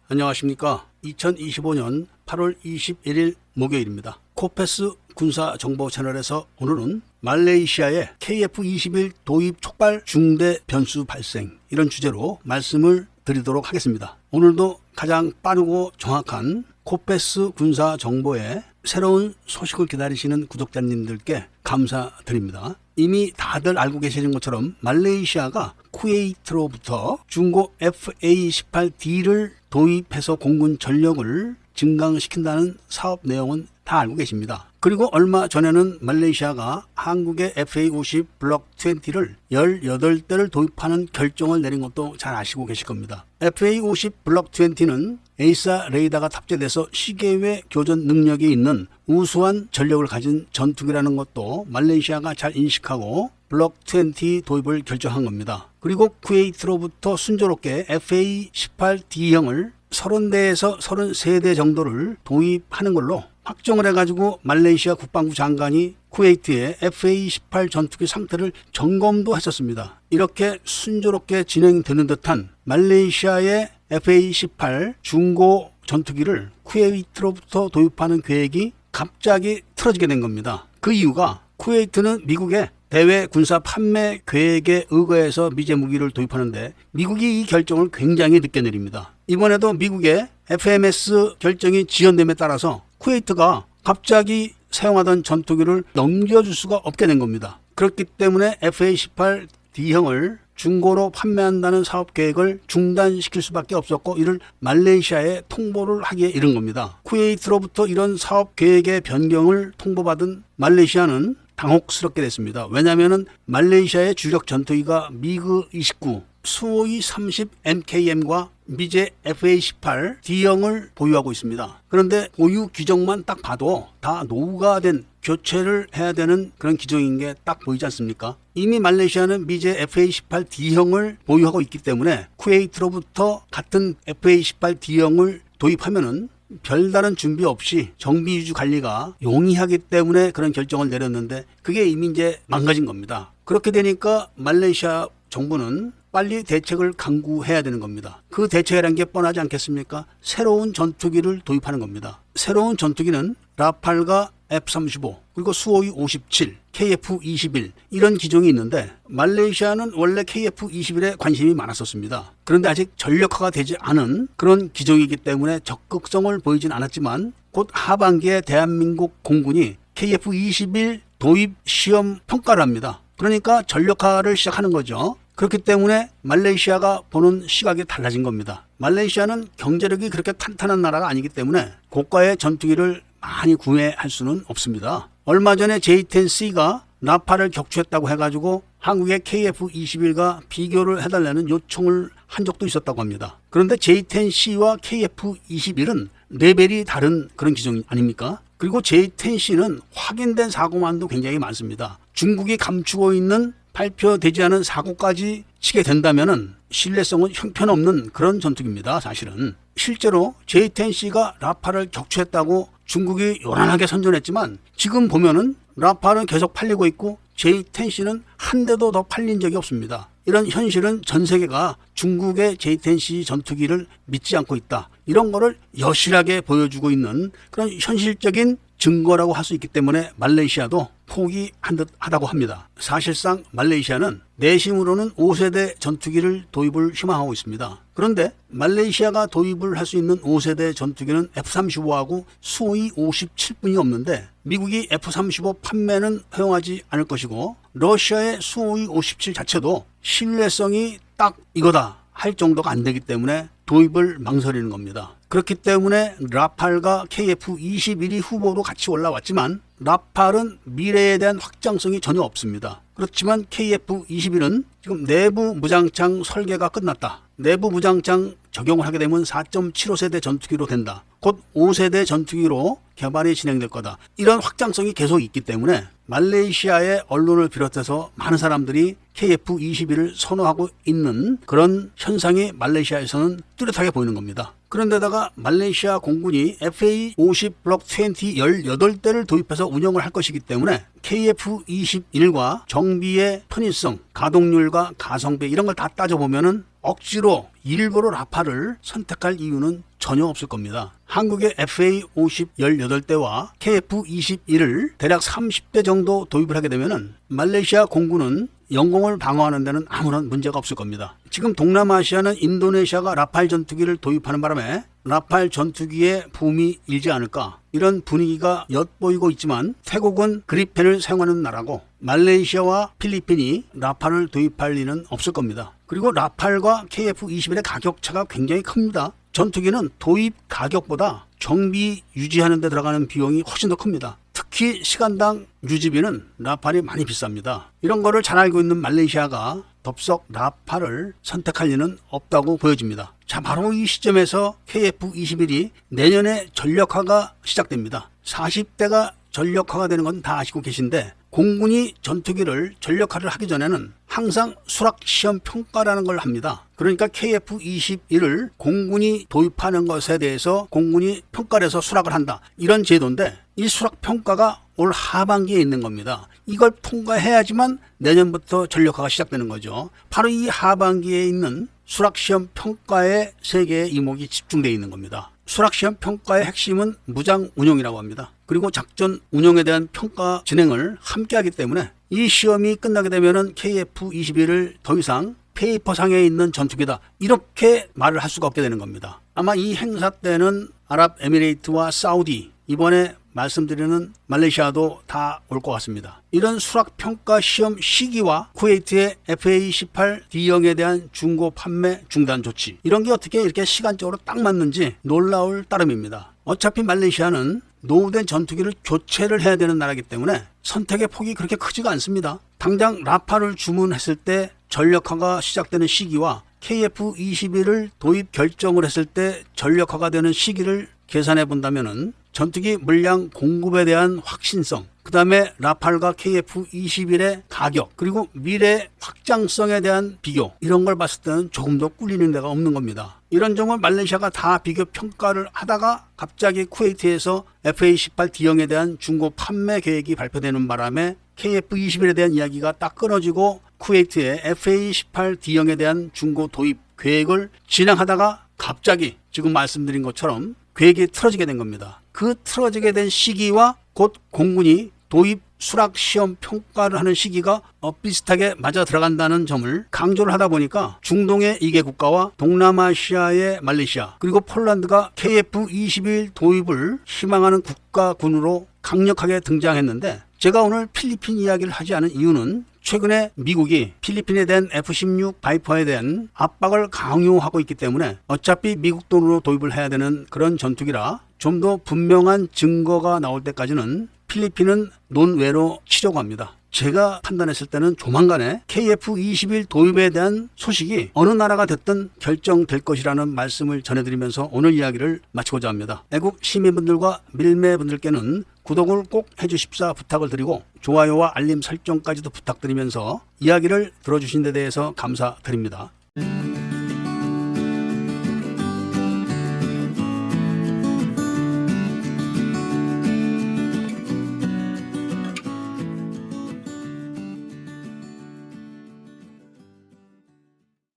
안녕하십니까. 2025년 8월 21일 목요일입니다. 코페스 군사정보 채널에서 오늘은 말레이시아의 KF-21 도입 촉발 중대 변수 발생, 이런 주제로 말씀을 드리도록 하겠습니다. 오늘도 가장 빠르고 정확한 코페스 군사정보의 새로운 소식을 기다리시는 구독자님들께 감사드립니다. 이미 다들 알고 계시는 것처럼 말레이시아가 쿠웨이트로부터 중고 FA-18D를 도입해서 공군 전력을 증강시킨다는 사업 내용은 다 알고 계십니다. 그리고 얼마 전에는 말레이시아가 한국의 FA-50 블록 20를 18대를 도입하는 결정을 내린 것도 잘 아시고 계실 겁니다. FA-50 블록 20는 에이사 레이더가 탑재돼서 시계외 교전 능력이 있는 우수한 전력을 가진 전투기라는 것도 말레이시아가 잘 인식하고 블록 20 도입을 결정한 겁니다. 그리고 쿠웨이트로부터 순조롭게 FA-18D형을 30대에서 33대 정도를 도입하는 걸로 확정을 해가지고 말레이시아 국방부 장관이 쿠웨이트의 FA-18 전투기 상태를 점검도 했었습니다. 이렇게 순조롭게 진행되는 듯한 말레이시아의 FA-18 중고 전투기를 쿠웨이트로부터 도입하는 계획이 갑자기 틀어지게 된 겁니다. 그 이유가 쿠웨이트는 미국의 대외 군사 판매 계획에 의거해서 미제 무기를 도입하는데 미국이 이 결정을 굉장히 늦게 내립니다. 이번에도 미국의 FMS 결정이 지연됨에 따라서 쿠웨이트가 갑자기 사용하던 전투기를 넘겨줄 수가 없게 된 겁니다. 그렇기 때문에 FA-18D형을 중고로 판매한다는 사업 계획을 중단시킬 수밖에 없었고, 이를 말레이시아에 통보를 하기에 이른 겁니다. 쿠웨이트로부터 이런 사업 계획의 변경을 통보받은 말레이시아는 당혹스럽게 됐습니다. 왜냐하면 말레이시아의 주력 전투기가 미그 29, 수호이 30 MKM과 미제 FA-18 D형을 보유하고 있습니다. 그런데 보유 규정만 딱 봐도 다 노후가 된, 교체를 해야 되는 그런 기종인 게 딱 보이지 않습니까? 이미 말레이시아는 미제 FA-18 D형을 보유하고 있기 때문에 쿠웨이트로부터 같은 FA-18 D형을 도입하면은 별다른 준비 없이 정비 유지 관리가 용이하기 때문에 그런 결정을 내렸는데, 그게 이미 이제 망가진 겁니다. 그렇게 되니까 말레이시아 정부는 빨리 대책을 강구해야 되는 겁니다. 그 대책이라는 게 뻔하지 않겠습니까? 새로운 전투기를 도입하는 겁니다. 새로운 전투기는 라팔과 F-35, 그리고 수호이 57, KF-21 이런 기종이 있는데, 말레이시아는 원래 KF-21에 관심이 많았었습니다. 그런데 아직 전력화가 되지 않은 그런 기종이기 때문에 적극성을 보이진 않았지만, 곧 하반기에 대한민국 공군이 KF-21 도입 시험 평가를 합니다. 그러니까 전력화를 시작하는 거죠. 그렇기 때문에 말레이시아가 보는 시각이 달라진 겁니다. 말레이시아는 경제력이 그렇게 탄탄한 나라가 아니기 때문에 고가의 전투기를 많이 구매할 수는 없습니다. 얼마 전에 J-10C가 라팔을 격추했다고 해가지고 한국의 KF-21과 비교를 해달라는 요청을 한 적도 있었다고 합니다. 그런데 J-10C와 KF-21은 레벨이 다른 그런 기종 아닙니까? 그리고 J-10C는 확인된 사고만도 굉장히 많습니다. 중국이 감추고 있는 발표되지 않은 사고까지 치게 된다면은 신뢰성은 형편없는 그런 전투기입니다. 사실은 실제로 J-10C가 라팔을 격추했다고 중국이 요란하게 선전했지만, 지금 보면은 라팔은 계속 팔리고 있고 J-10C는 한 대도 더 팔린 적이 없습니다. 이런 현실은 전 세계가 중국의 J-10C 전투기를 믿지 않고 있다, 이런 거를 여실하게 보여주고 있는 그런 현실적인 증거라고 할 수 있기 때문에 말레이시아도 포기한 듯 하다고 합니다. 사실상 말레이시아는 내심으로는 5세대 전투기를 도입을 희망하고 있습니다. 그런데 말레이시아가 도입을 할 수 있는 5세대 전투기는 F-35하고 수호이 57뿐이 없는데, 미국이 F-35 판매는 허용하지 않을 것이고, 러시아의 수호이 57 자체도 신뢰성이 딱 이거다 할 정도가 안 되기 때문에 도입을 망설이는 겁니다. 그렇기 때문에 라팔과 KF-21이 후보로 같이 올라왔지만, 라팔은 미래에 대한 확장성이 전혀 없습니다. 그렇지만 KF-21은 지금 내부 무장창 설계가 끝났다, 내부 무장창 적용을 하게 되면 4.75세대 전투기로 된다, 곧 5세대 전투기로 개발이 진행될 거다, 이런 확장성이 계속 있기 때문에 말레이시아의 언론을 비롯해서 많은 사람들이 KF-21을 선호하고 있는 그런 현상이 말레이시아에서는 뚜렷하게 보이는 겁니다. 그런데다가 말레이시아 공군이 FA-50 블록 20 18대를 도입해서 운영을 할 것이기 때문에 KF-21과 정비의 편의성, 가동률과 가성비 이런 걸 다 따져보면은 억지로 일부러 라팔을 선택할 이유는 전혀 없을 겁니다. 한국의 FA-50 18대와 KF-21을 대략 30대 정도 도입을 하게 되면은 말레이시아 공군은 영공을 방어하는 데는 아무런 문제가 없을 겁니다. 지금 동남아시아는 인도네시아가 라팔 전투기를 도입하는 바람에 라팔 전투기의 붐이 일지 않을까, 이런 분위기가 엿보이고 있지만 태국은 그리펜을 사용하는 나라고 말레이시아와 필리핀이 라팔을 도입할 리는 없을 겁니다. 그리고 라팔과 KF-21의 가격차가 굉장히 큽니다. 전투기는 도입 가격보다 정비 유지하는 데 들어가는 비용이 훨씬 더 큽니다. 특히 시간당 유지비는 라팔이 많이 비쌉니다. 이런 거를 잘 알고 있는 말레이시아가 덥석 라팔을 선택할 리는 없다고 보여집니다. 자, 바로 이 시점에서 KF-21이 내년에 전력화가 시작됩니다. 40대가 전력화가 되는 건 다 아시고 계신데, 공군이 전투기를 전력화를 하기 전에는 항상 수락시험 평가라는 걸 합니다. 그러니까 KF-21을 공군이 도입하는 것에 대해서 공군이 평가를 해서 수락을 한다, 이런 제도인데, 이 수락평가가 올 하반기에 있는 겁니다. 이걸 통과해야지만 내년부터 전력화가 시작되는 거죠. 바로 이 하반기에 있는 수락시험 평가에 세 개의 이목이 집중되어 있는 겁니다. 수락시험 평가의 핵심은 무장 운용이라고 합니다. 그리고 작전 운용에 대한 평가 진행을 함께 하기 때문에 이 시험이 끝나게 되면은 KF-21을 더 이상 페이퍼상에 있는 전투기다, 이렇게 말을 할 수가 없게 되는 겁니다. 아마 이 행사 때는 아랍에미레이트와 사우디, 이번에 말씀드리는 말레이시아도 다 올 것 같습니다. 이런 수락평가 시험 시기와 쿠웨이트의 FA-18D형에 대한 중고 판매 중단 조치, 이런 게 어떻게 이렇게 시간적으로 딱 맞는지 놀라울 따름입니다. 어차피 말레이시아는 노후된 전투기를 교체를 해야 되는 나라이기 때문에 선택의 폭이 그렇게 크지가 않습니다. 당장 라팔을 주문했을 때 전력화가 시작되는 시기와 KF-21을 도입 결정을 했을 때 전력화가 되는 시기를 계산해 본다면은 전투기 물량 공급에 대한 확신성, 그 다음에 라팔과 KF-21의 가격, 그리고 미래 확장성에 대한 비교, 이런 걸 봤을 때는 조금 더 꿀리는 데가 없는 겁니다. 이런 점을 말레이시아가 다 비교 평가를 하다가 갑자기 쿠웨이트에서 FA-18D형에 대한 중고 판매 계획이 발표되는 바람에 KF-21에 대한 이야기가 딱 끊어지고 쿠웨이트의 FA-18D형에 대한 중고 도입 계획을 진행하다가 갑자기 지금 말씀드린 것처럼 계획이 틀어지게 된 겁니다. 그 틀어지게 된 시기와 곧 공군이 도입 수락 시험 평가를 하는 시기가 비슷하게 맞아 들어간다는 점을 강조를 하다 보니까 중동의 2개 국가와 동남아시아의 말레이시아, 그리고 폴란드가 KF-21 도입을 희망하는 국가군으로 강력하게 등장했는데, 제가 오늘 필리핀 이야기를 하지 않은 이유는 최근에 미국이 필리핀에 대한 F-16 바이퍼에 대한 압박을 강요하고 있기 때문에 어차피 미국 돈으로 도입을 해야 되는 그런 전투기라 좀 더 분명한 증거가 나올 때까지는 필리핀은 논외로 치려고 합니다. 제가 판단했을 때는 조만간에 KF-21 도입에 대한 소식이 어느 나라가 됐든 결정될 것이라는 말씀을 전해드리면서 오늘 이야기를 마치고자 합니다. 애국 시민분들과 밀매분들께는 구독을 꼭 해주십사 부탁을 드리고 좋아요와 알림 설정까지도 부탁드리면서 이야기를 들어주신 데 대해서 감사드립니다.